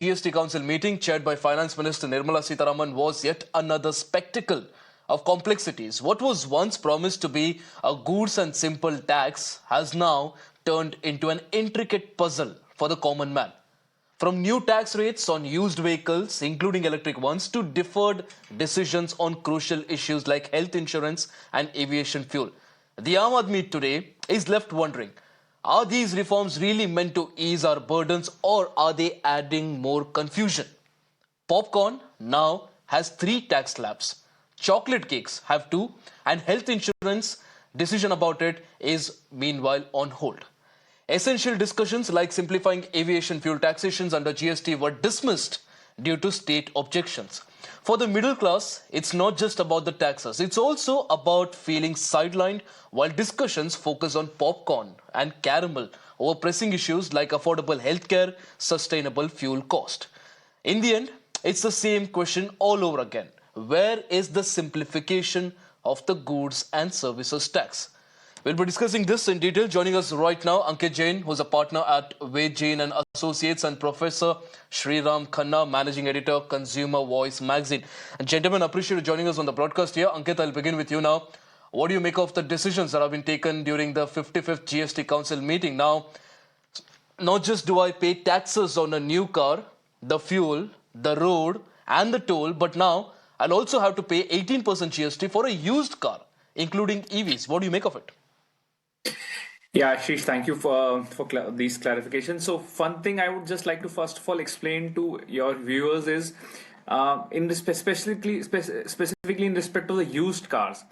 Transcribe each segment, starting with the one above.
GST Council meeting chaired by Finance Minister Nirmala Sitharaman was yet another spectacle of complexities. What was once promised to be a goods and simple tax has now turned into an intricate puzzle for the common man. From new tax rates on used vehicles, including electric ones, to deferred decisions on crucial issues like health insurance and aviation fuel. The Aam Aadmi today is left wondering, are these reforms really meant to ease our burdens or are they adding more confusion? Popcorn now has 3 tax slabs. Chocolate cakes have 2, and health insurance decision about it is meanwhile on hold. Essential discussions like simplifying aviation fuel taxations under GST were dismissed due to state objections. For the middle class, it's not just about the taxes, it's also about feeling sidelined while discussions focus on popcorn and caramel over pressing issues like affordable healthcare, sustainable fuel cost. In the end, it's the same question all over again. Where is the simplification of the goods and services tax? We'll be discussing this in detail. Joining us right now, Ankit Jain, who's a partner at Ved Jain and Associates, and Professor Sriram Khanna, Managing Editor, Consumer Voice Magazine. And gentlemen, appreciate you joining us on the broadcast here. Ankit, I'll begin with you now. What do you make of the decisions that have been taken during the 55th GST Council meeting? Now, not just do I pay taxes on a new car, the fuel, the road, and the toll, but now I'll also have to pay 18% GST for a used car, including EVs. What do you make of it? Yeah, Ashish, thank you for these clarifications. So, one thing I would just like to first of all explain to your viewers is, specifically in respect to the used cars.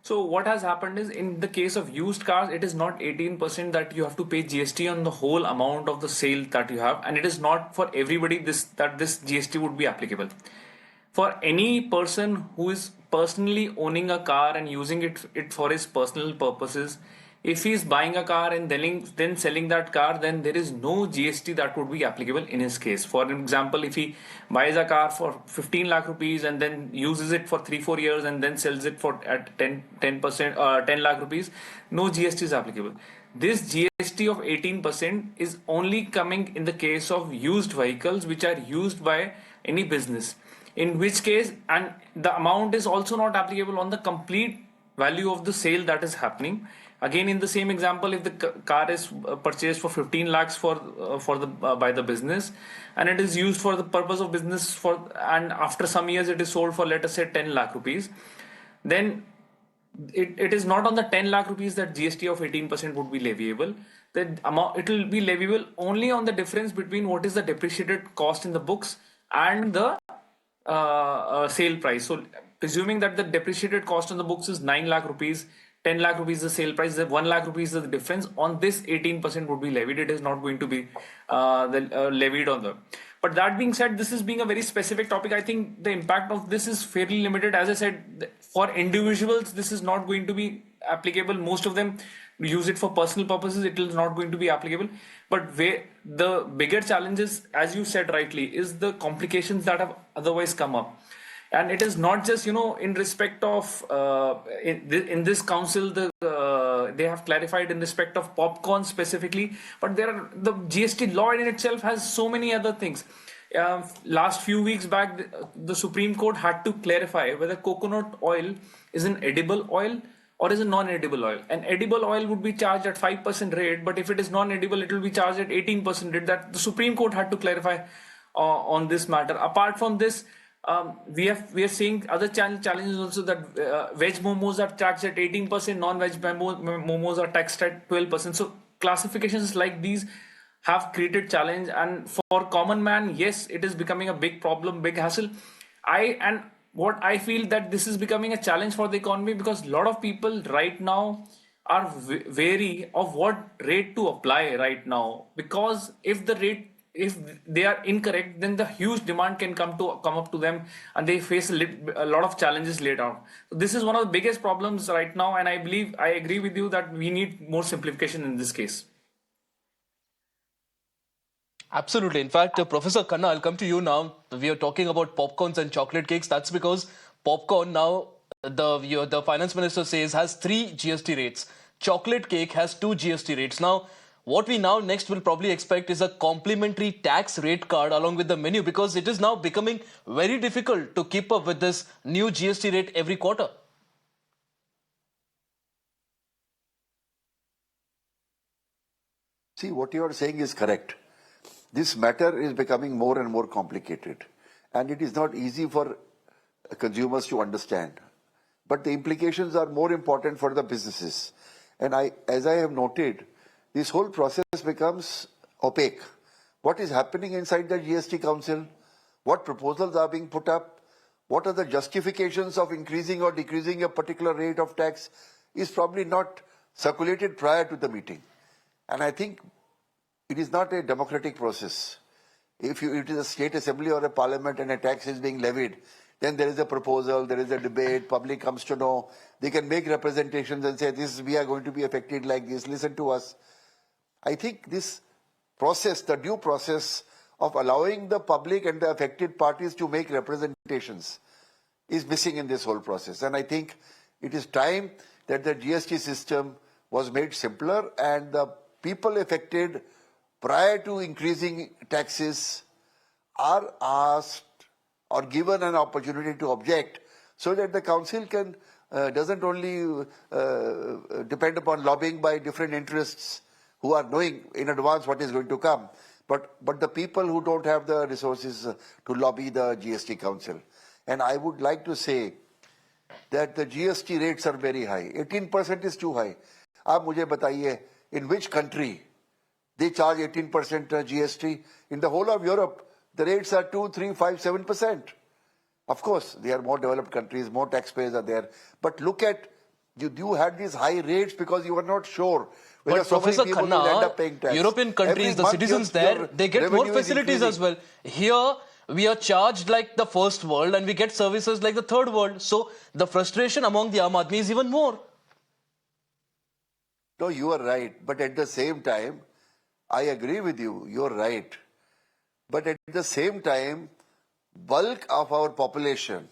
So, what has happened is, in the case of used cars, it is not 18% that you have to pay GST on the whole amount of the sale that you have, and it is not for everybody this GST would be applicable. For any person who is personally owning a car and using it for his personal purposes, if he is buying a car and then selling that car, then there is no GST that would be applicable in his case. For example, if he buys a car for 15 lakh rupees and then uses it for 3-4 years and then sells it for at 10% 10 lakh rupees, no GST is applicable. This GST of 18% is only coming in the case of used vehicles which are used by any business. In which case, and the amount is also not applicable on the complete value of the sale that is happening. Again, in the same example, if the car is purchased for 15 lakhs by the business, and it is used for the purpose of business and after some years it is sold for, let us say, 10 lakh rupees, then it is not on the 10 lakh rupees that GST of 18% would be leviable. The amount, it will be leviable only on the difference between what is the depreciated cost in the books and the sale price. So, presuming that the depreciated cost on the books is 9 lakh rupees, 10 lakh rupees the sale price, 1 lakh rupees is the difference. On this, 18% would be levied. It is not going to be levied on them. But that being said, this is being a very specific topic. I think the impact of this is fairly limited. As I said, for individuals, this is not going to be applicable. Most of them use it for personal purposes. It is not going to be applicable. But the bigger challenges, as you said rightly, is the complications that have otherwise come up. And it is not just, in respect of, in this council, they have clarified in respect of popcorn specifically, but the GST law in itself has so many other things. Last few weeks back, the Supreme Court had to clarify whether coconut oil is an edible oil or is a non-edible oil. An edible oil would be charged at 5% rate, but if it is non-edible, it will be charged at 18% rate. That the Supreme Court had to clarify on this matter. Apart from this, we are seeing other challenges also, that veg momos are taxed at 18%, non-veg momos are taxed at 12%. So classifications like these have created challenge, and for common man, yes, it is becoming a big problem, big hassle. What I feel that this is becoming a challenge for the economy, because a lot of people right now are wary of what rate to apply right now, because if they are incorrect, then the huge demand can come up to them, and they face a lot of challenges later on. So this is one of the biggest problems right now, and I agree with you that we need more simplification in this case. Absolutely. In fact, Professor Khanna, I'll come to you now. We are talking about popcorns and chocolate cakes. That's because popcorn now, the finance minister says, has 3 GST rates. Chocolate cake has 2 GST rates. Now, What we now next will probably expect is a complimentary tax rate card along with the menu, because it is now becoming very difficult to keep up with this new GST rate every quarter. See, what you are saying is correct. This matter is becoming more and more complicated, and it is not easy for consumers to understand. But the implications are more important for the businesses. And as I have noted, this whole process becomes opaque. What is happening inside the GST Council? What proposals are being put up? What are the justifications of increasing or decreasing a particular rate of tax is probably not circulated prior to the meeting. And I think it is not a democratic process. If it is a state assembly or a parliament and a tax is being levied, then there is a proposal, there is a debate, public comes to know, they can make representations and say, we are going to be affected like this, listen to us. I think this process, the due process of allowing the public and the affected parties to make representations is missing in this whole process. And I think it is time that the GST system was made simpler and the people affected prior to increasing taxes are asked or given an opportunity to object, so that the council can doesn't only depend upon lobbying by different interests who are knowing in advance what is going to come, but the people who don't have the resources to lobby the GST Council. And I would like to say that the GST rates are very high. 18% is too high. आप मुझे बताइए, in which country they charge 18% GST? In the whole of Europe, the rates are 2, 3, 5, 7%. Of course, they are more developed countries, more taxpayers are there. But look at, you had these high rates because you were not sure whether But so many Professor people will end up Khanna, paying tax. European countries, Every the month citizens your there, they get more revenue is facilities as increasing. well. Here, we are charged like the first world and we get services like the third world. So the frustration among the Aam Aadmi is even more. No, you are right. But at the same time, I agree with you. You are right. But at the same time, bulk of our population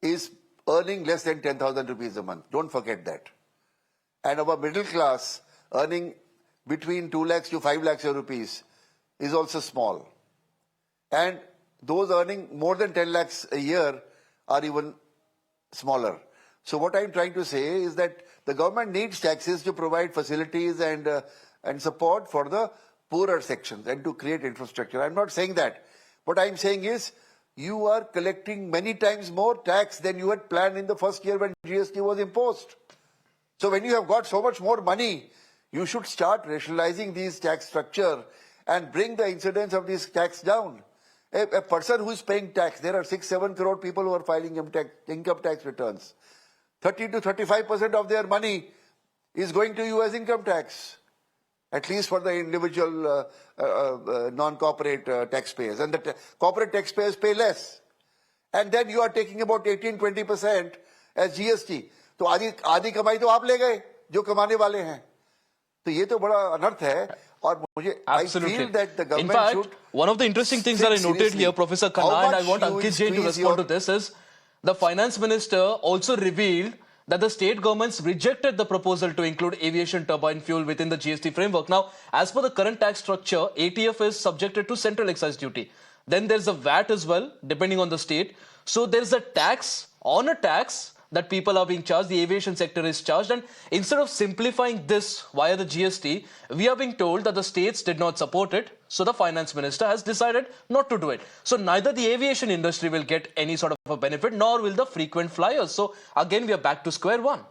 is earning less than 10,000 rupees a month. Don't forget that. And our middle class earning between 2 lakhs to 5 lakhs of rupees is also small. And those earning more than 10 lakhs a year are even smaller. So what I'm trying to say is that the government needs taxes to provide facilities and support for the poorer sections and to create infrastructure. I'm not saying that. What I'm saying is you are collecting many times more tax than you had planned in the first year when GST was imposed. So when you have got so much more money, you should start rationalizing these tax structure and bring the incidence of this tax down. A person who is paying tax, there are 6-7 crore people who are filing income tax returns. 30 to 35% of their money is going to you as income tax, at least for the individual non-corporate taxpayers. And the corporate taxpayers pay less. And then you are taking about 18-20% as GST. तो आधी कमाई तो आप ले गए जो कमाने वाले हैं. तो ये तो बड़ा अनर्थ है. और मुझे I feel that the government In fact, should one of the interesting things that I noted here, Professor Khanna, and I want Ankit Jain to respond to this, is the Finance Minister also revealed that the state governments rejected the proposal to include aviation turbine fuel within the GST framework. Now, as per the current tax structure, ATF is subjected to central excise duty. Then there's a VAT as well, depending on the state. So there's a tax on a tax that people are being charged, the aviation sector is charged, and instead of simplifying this via the GST, we are being told that the states did not support it, so the finance minister has decided not to do it. So neither the aviation industry will get any sort of a benefit, nor will the frequent flyers. So again, we are back to square one.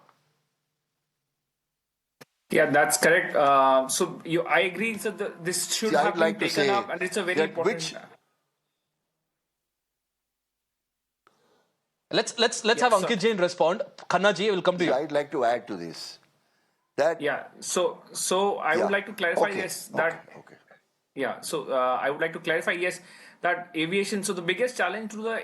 Yeah, that's correct. I agree. So this should have been taken up, and it's a very important. Let's have Ankit Jain respond. Khanna ji, will come to you. I'd like to add to this. That I would like to clarify I would like to clarify that aviation. So the biggest challenge to the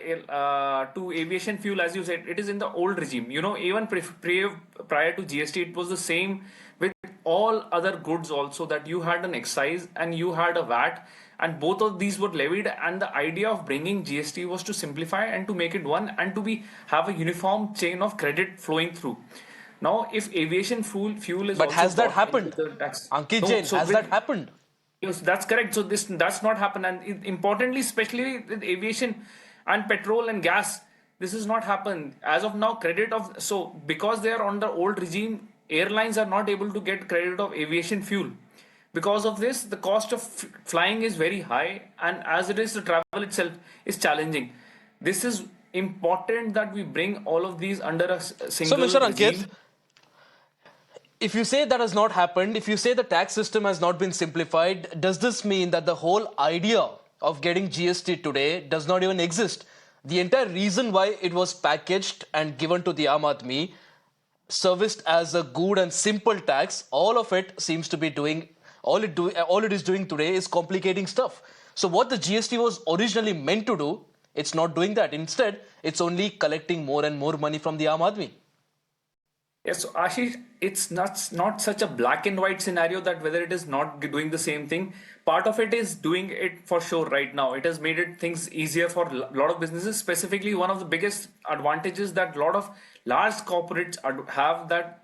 to aviation fuel, as you said, it is in the old regime. You know, even prior to GST, it was the same with all other goods also, that you had an excise and you had a VAT. And both of these were levied, and the idea of bringing GST was to simplify and to make it one and to have a uniform chain of credit flowing through. Now, if aviation fuel is But also has that brought into happened? the tax, Ankit no. Jain, So has with that happened? yes, that's correct. So that's not happened, and importantly, especially with aviation and petrol and gas, this has not happened as of now. Credit of so because they are on the old regime, airlines are not able to get credit of aviation fuel. Because of this, the cost of flying is very high, and as it is, the travel itself is challenging. This is important that we bring all of these under a So, single Mr. Ankit, regime. if you say that has not happened, if you say the tax system has not been simplified, does this mean that the whole idea of getting GST today does not even exist? The entire reason why it was packaged and given to the Aam Aadmi, serviced as a good and simple tax, all of it seems to be doing all it is doing today is complicating stuff. So what the GST was originally meant to do, it's not doing that. Instead, it's only collecting more and more money from the Aam Aadmi. Yes, so Ashish, it's not such a black and white scenario that whether it is not doing the same thing. Part of it is doing it for sure right now. It has made it things easier for a lot of businesses. Specifically, one of the biggest advantages that a lot of large corporates have that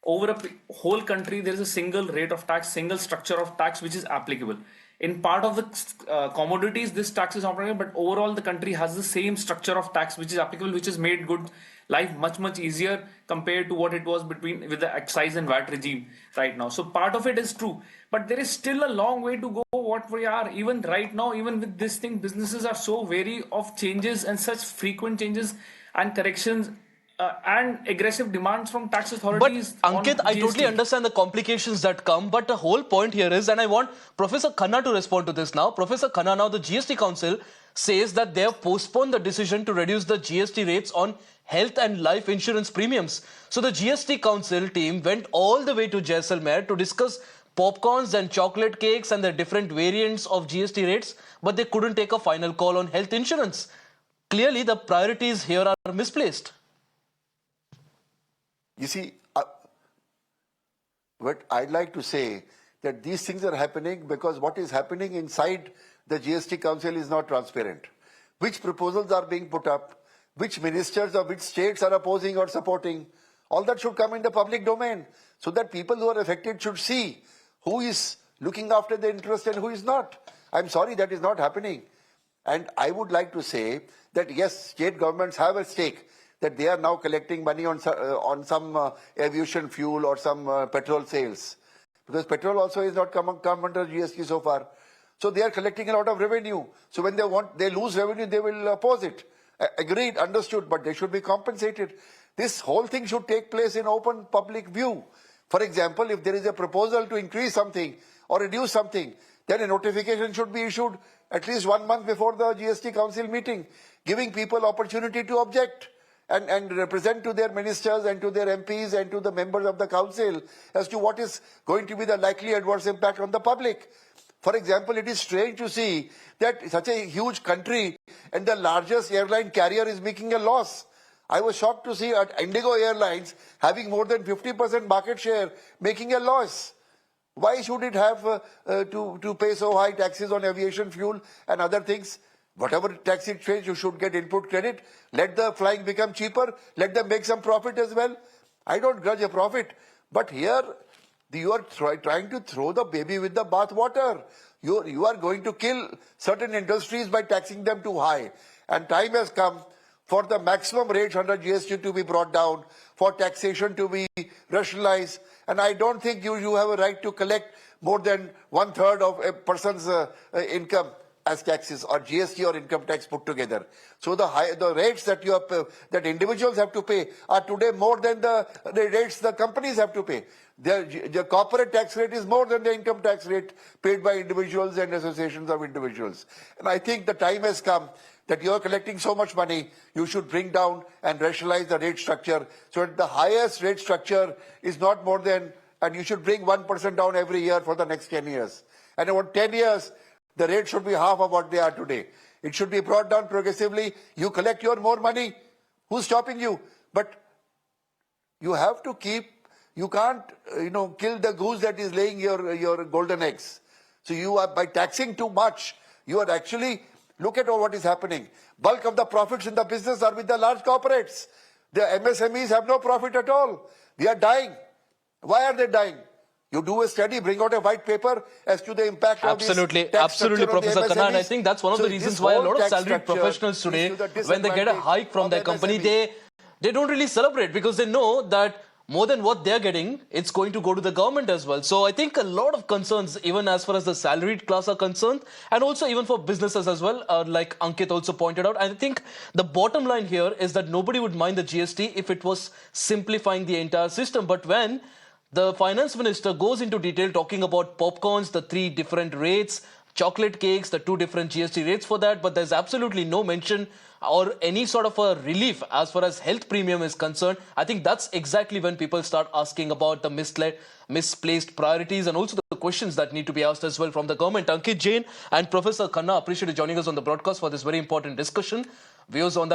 over a whole country there is a single rate of tax, single structure of tax which is applicable. In part of the commodities, this tax is applicable, but overall the country has the same structure of tax which is applicable, which has made good life much easier compared to what it was between with the excise and VAT regime right now. So part of it is true, but there is still a long way to go. What we are even right now, even with this thing, businesses are so wary of changes and such frequent changes and corrections and aggressive demands from tax But authorities Ankit, on I totally GST. understand the complications that come, but the whole point here is, and I want Professor Khanna to respond to this now. Professor Khanna, now the GST Council says that they have postponed the decision to reduce the GST rates on health and life insurance premiums. So the GST Council team went all the way to Jaisalmer to discuss popcorns and chocolate cakes and the different variants of GST rates, but they couldn't take a final call on health insurance. Clearly, the priorities here are misplaced. You see, what I'd like to say that these things are happening because what is happening inside the GST Council is not transparent. Which proposals are being put up, which ministers or which states are opposing or supporting, all that should come in the public domain so that people who are affected should see who is looking after their interest and who is not. I'm sorry, that is not happening. And I would like to say that yes, state governments have a stake, that they are now collecting money on some aviation fuel or some petrol sales. Because petrol also is not come under GST so far. So they are collecting a lot of revenue. So when they lose revenue, they will oppose it. Agreed, understood, but they should be compensated. This whole thing should take place in open public view. For example, if there is a proposal to increase something or reduce something, then a notification should be issued at least 1 month before the GST Council meeting, giving people opportunity to object and represent to their ministers and to their MPs and to the members of the council as to what is going to be the likely adverse impact on the public. For example, it is strange to see that such a huge country and the largest airline carrier is making a loss. I was shocked to see at Indigo Airlines having more than 50% market share making a loss. Why should it have to pay so high taxes on aviation fuel and other things? Whatever tax it pays, you should get input credit. Let the flying become cheaper. Let them make some profit as well. I don't grudge a profit. But here, you are trying to throw the baby with the bath water. You are going to kill certain industries by taxing them too high. And time has come for the maximum rates under GST to be brought down, for taxation to be rationalized. And I don't think you have a right to collect more than 1/3 of a person's income as taxes or GST or income tax put together. So the rates that that individuals have to pay are today more than the rates the companies have to pay. The corporate tax rate is more than the income tax rate paid by individuals and associations of individuals. And I think the time has come that you are collecting so much money, you should bring down and rationalize the rate structure so that the highest rate structure is not more than, and you should bring 1% down every year for the next 10 years. And over 10 years, the rate should be half of what they are today. It should be brought down progressively. You collect your more money. Who's stopping you? But you have to you can't, kill the goose that is laying your golden eggs. So you are, by taxing too much, you are actually, look at what is happening. Bulk of the profits in the business are with the large corporates. The MSMEs have no profit at all. They are dying. Why are they dying? You do a study, bring out a white paper as to the impact of this Absolutely, tax absolutely, structure on the Professor Khanna. And I MSMEs. think that's one of So the this reasons why a whole lot of tax salaried structure professionals is today, to the when they get a disadvantage hike from of their company, MSMEs. they don't really celebrate because they know that more than what they're getting, it's going to go to the government as well. So I think a lot of concerns, even as far as the salaried class are concerned, and also even for businesses as well, like Ankit also pointed out. I think the bottom line here is that nobody would mind the GST if it was simplifying the entire system. But when the finance minister goes into detail talking about popcorns, the 3 different rates, chocolate cakes, the 2 different GST rates for that, but there's absolutely no mention or any sort of a relief as far as health premium is concerned. I think that's exactly when people start asking about the misplaced priorities and also the questions that need to be asked as well from the government. Ankit Jain and Professor Khanna, appreciate you joining us on the broadcast for this very important discussion. Views on that